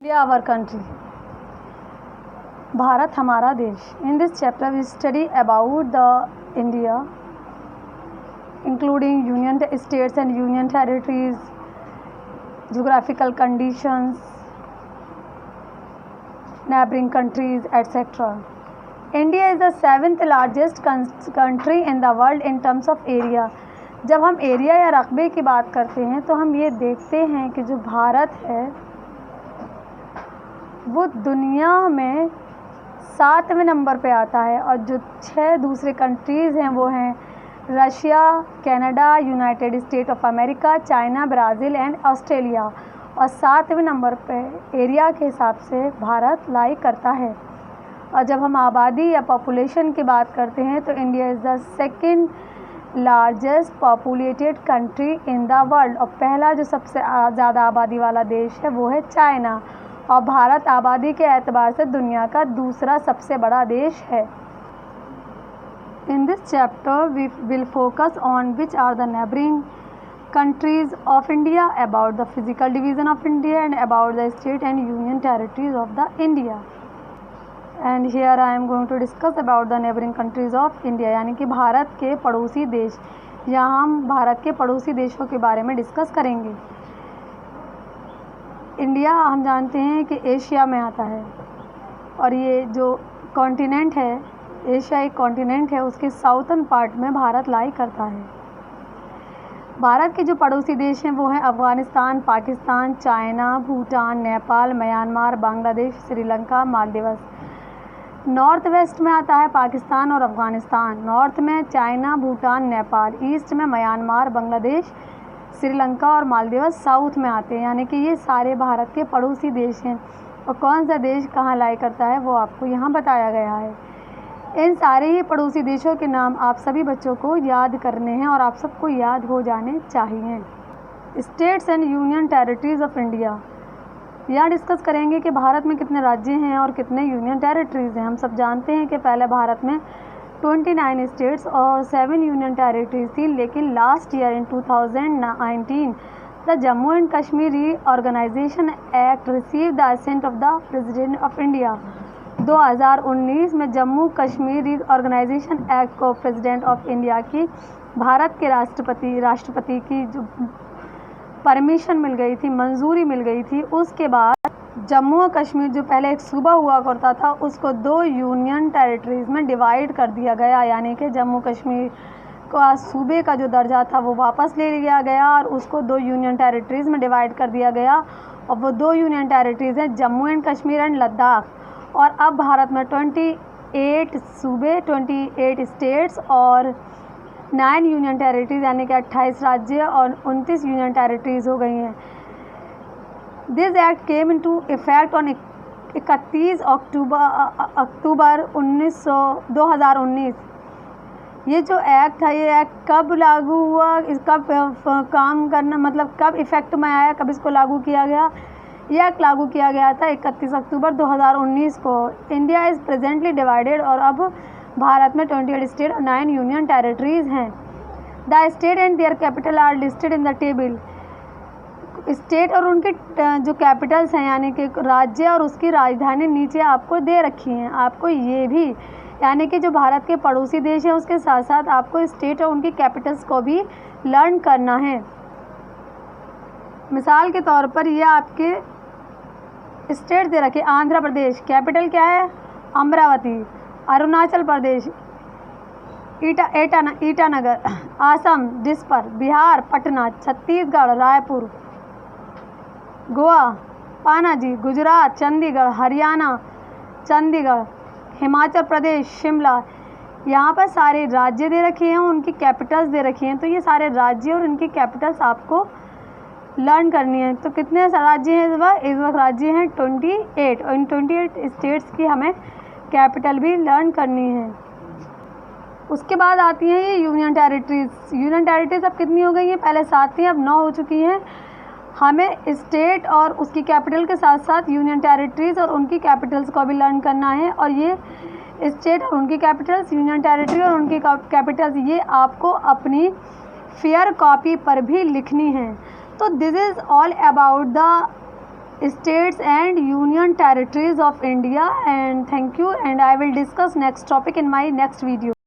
India our country, Bharat हमारा देश। In this chapter we study about the India including union states and union territories, geographical conditions, neighboring countries, etc. India is the 7th largest country in the world in terms of area. जब हम area या रकबे की बात करते हैं तो हम ये देखते हैं कि जो भारत है वो दुनिया में 7वें नंबर पे आता है और जो 6 दूसरे कंट्रीज़ हैं वो हैं Russia, Canada, United state of America, China, Brazil and Australia. और 7वें नंबर पे एरिया के हिसाब से भारत लाई करता है। और जब हम आबादी या पॉपुलेशन की बात करते हैं तो India is the second largest populated country in the world. और पहला जो सबसे ज़्यादा आबादी वाला देश है वो है चाइना। और भारत आबादी के एतबार से दुनिया का दूसरा सबसे बड़ा देश है। In this chapter we will focus on which are the neighboring countries of India, about the physical division of India and about the state and union territories of the India. And here I am going to discuss about the neighboring countries of India, यानी कि भारत के पड़ोसी देश। यहाँ हम भारत के पड़ोसी देशों के बारे में डिस्कस करेंगे। इंडिया हम जानते हैं कि एशिया में आता है और ये जो कॉन्टिनेंट है, एशिया एक कॉन्टिनेंट है, उसके साउथर्न पार्ट में भारत लाई करता है। भारत के जो पड़ोसी देश हैं वो हैं Afghanistan, Pakistan, China, Bhutan, Nepal, Myanmar, Bangladesh, Sri Lanka, Maldives. North west में आता है पाकिस्तान और अफ़गानिस्तान, नॉर्थ में चाइना, भूटान, नेपाल, ईस्ट में म्यांमार, बांग्लादेश, श्रीलंका और मालदीव्स साउथ में आते हैं। यानी कि ये सारे भारत के पड़ोसी देश हैं। और कौन सा देश कहाँ लाई करता है वो आपको यहाँ बताया गया है। इन सारे ही पड़ोसी देशों के नाम आप सभी बच्चों को याद करने हैं और आप सबको याद हो जाने चाहिए। States and union territories of India, यहाँ डिस्कस करेंगे कि भारत में कितने राज्य हैं और कितने यूनियन टेरिटरीज़ हैं। हम सब जानते हैं कि पहले भारत में 29 स्टेट्स और 7 यूनियन टेरिटरीज थी, लेकिन last year in 2019 the Jammu and Kashmir reorganisation act receive the assent of the president of India. 2019 में जम्मू कश्मीर रीऑर्गेनाइजेशन एक्ट को प्रेसिडेंट ऑफ इंडिया की भारत के राष्ट्रपति की जो परमिशन मिल गई थी, मंजूरी मिल गई थी। उसके बाद जम्मू और कश्मीर जो पहले एक सूबा हुआ करता था उसको 2 यूनियन टेरिटरीज़ में डिवाइड कर दिया गया। यानी कि जम्मू कश्मीर का सूबे का जो दर्जा था वो वापस ले लिया गया और उसको 2 यूनियन टेरिटरीज़ में डिवाइड कर दिया गया। और वो 2 यूनियन टेरिटरीज़ हैं जम्मू एंड कश्मीर एंड लद्दाख। और अब भारत में 28 सूबे, 28 स्टेट्स और 9 यूनियन टेरिटरीज़ यानी कि 28 राज्य और 29 यूनियन टेरिटरीज़ हो गई हैं। This act came into effect on 31 अक्टूबर 2019। ये जो एक्ट था, ये एक्ट कब लागू हुआ, इसका काम करना मतलब कब इफ़ेक्ट में आया, कब इसको लागू किया गया? यह एक्ट लागू किया गया था 31 अक्टूबर 2019 को। इंडिया इज़ प्रेजेंटली डिवाइडेड और अब भारत में 28 स्टेट और 9 यूनियन टेरिटरीज़ हैं। The state and their capital R listed in the table. State और उनके जो कैपिटल्स हैं यानी कि राज्य और उसकी राजधानी नीचे आपको दे रखी हैं। आपको ये भी यानी कि जो भारत के पड़ोसी देश हैं उसके साथ साथ आपको स्टेट और उनकी कैपिटल्स को भी लर्न करना है। मिसाल के तौर पर ये आपके स्टेट दे रखे, आंध्र प्रदेश कैपिटल क्या है? अमरावती। अरुणाचल प्रदेश ईटानगर। असम दिसपुर। बिहार पटना। छत्तीसगढ़ रायपुर। गोवा पणजी। गुजरात चंडीगढ़। हरियाणा चंडीगढ़। हिमाचल प्रदेश शिमला। यहाँ पर सारे राज्य दे रखे हैं, उनकी कैपिटल्स दे रखी हैं। तो ये सारे राज्य और उनकी कैपिटल्स आपको लर्न करनी है। तो कितने राज्य हैं इस वक्त राज्य हैं 28 और इन 28 स्टेट्स की हमें कैपिटल भी लर्न करनी है। उसके बाद आती हैं ये यूनियन टेरिटरीज। यूनियन टेरिटरीज अब कितनी हो गई हैं? पहले 7 थी, अब 9 हो चुकी हैं। हमें स्टेट और उसकी कैपिटल के साथ साथ यूनियन टेरिटरीज और उनकी कैपिटल्स को भी लर्न करना है। और ये स्टेट और उनकी कैपिटल्स, यूनियन टेरिटरी और उनकी कैपिटल्स, ये आपको अपनी फेयर कॉपी पर भी लिखनी है। तो this is all about the states and union territories of India. And thank you, and I will discuss next topic in my next video.